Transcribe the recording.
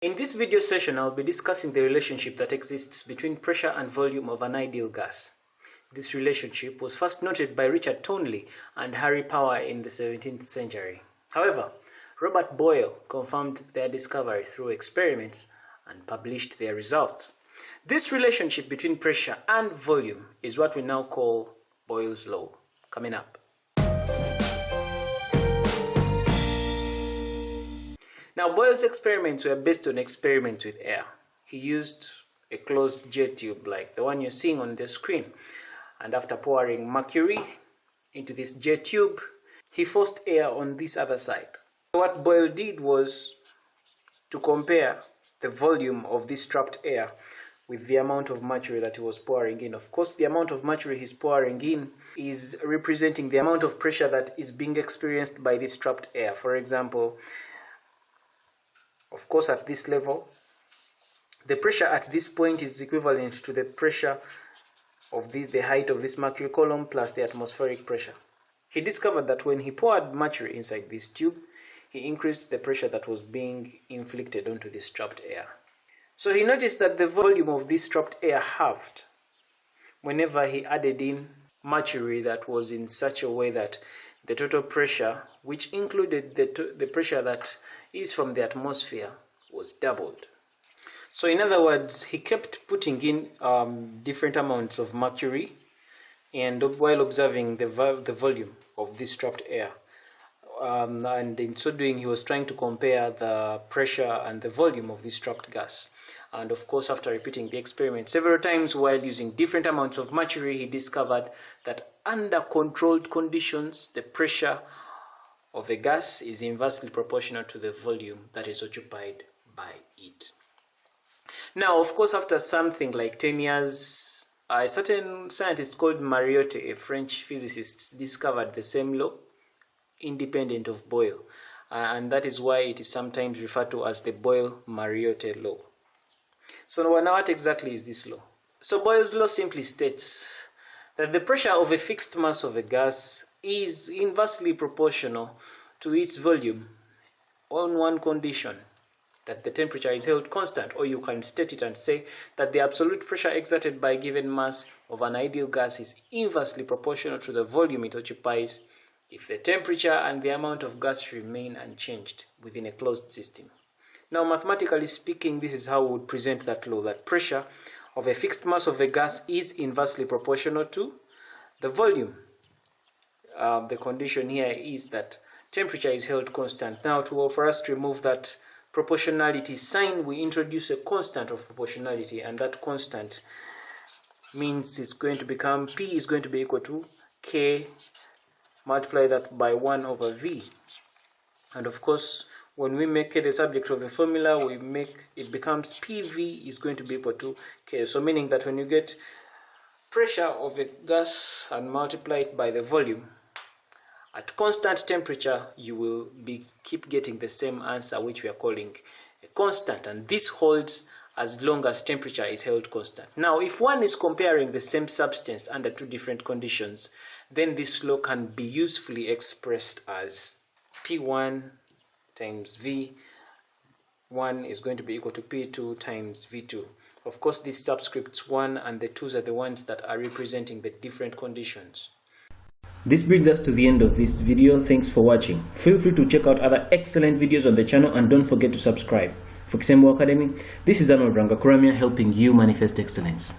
In this video session, I'll be discussing the relationship that exists between pressure and volume of an ideal gas. This relationship was first noted by Richard Tonally and Harry Power in the 17th century. However, Robert Boyle confirmed their discovery through experiments and published their results. This relationship between pressure and volume is what we now call Boyles Law. Coming up. Now, Boyle's experiments were based on experiments with air. He used a closed jet tube like the one you're seeing on the screen. And after pouring mercury into this jet tube, he forced air on this other side. What Boyle did was to compare the volume of this trapped air with the amount of mercury that he was pouring in. Of course, the amount of mercury he's pouring in is representing the amount of pressure that is being experienced by this trapped air. For example, of course, at this level, the pressure at this point is equivalent to the pressure of the height of this mercury column plus the atmospheric pressure. He discovered that when he poured mercury inside this tube, he increased the pressure that was being inflicted onto this trapped air. So he noticed that the volume of this trapped air halved whenever he added in mercury that was in such a way that the total pressure, which included the pressure that is from the atmosphere, was doubled. So in other words, he kept putting in different amounts of mercury, and while observing the volume of this trapped air. And in so doing, he was trying to compare the pressure and the volume of this trapped gas. And of course, after repeating the experiment several times while using different amounts of mercury, he discovered that under controlled conditions, the pressure of the gas is inversely proportional to the volume that is occupied by it. Now, of course, after something like 10 years, a certain scientist called Mariotte, a French physicist, discovered the same law, independent of Boyle. And that is why it is sometimes referred to as the Boyle-Mariotte law. So now what exactly is this law? So Boyle's law simply states that the pressure of a fixed mass of a gas is inversely proportional to its volume on one condition, that the temperature is held constant, or you can state it and say that the absolute pressure exerted by a given mass of an ideal gas is inversely proportional to the volume it occupies if the temperature and the amount of gas remain unchanged within a closed system. Now, mathematically speaking, this is how we would present that law, that pressure of a fixed mass of a gas is inversely proportional to the volume. The condition here is that temperature is held constant. Now, for us to remove that proportionality sign, we introduce a constant of proportionality, and that constant means it's going to become P is going to be equal to K, multiply that by 1 over V. And of course, when we make K the subject of the formula, it becomes PV is going to be equal to K. So meaning that when you get pressure of a gas and multiply it by the volume, at constant temperature, you will keep getting the same answer, which we are calling a constant. And this holds as long as temperature is held constant. Now, if one is comparing the same substance under two different conditions, then this law can be usefully expressed as P1 times V1 is going to be equal to P2 times V2. Of course, these subscripts 1 and the 2s are the ones that are representing the different conditions. This brings us to the end of this video. Thanks for watching. Feel free to check out other excellent videos on the channel, and don't forget to subscribe. For Kisembo Academy, this is Arnold Rangakuramia helping you manifest excellence.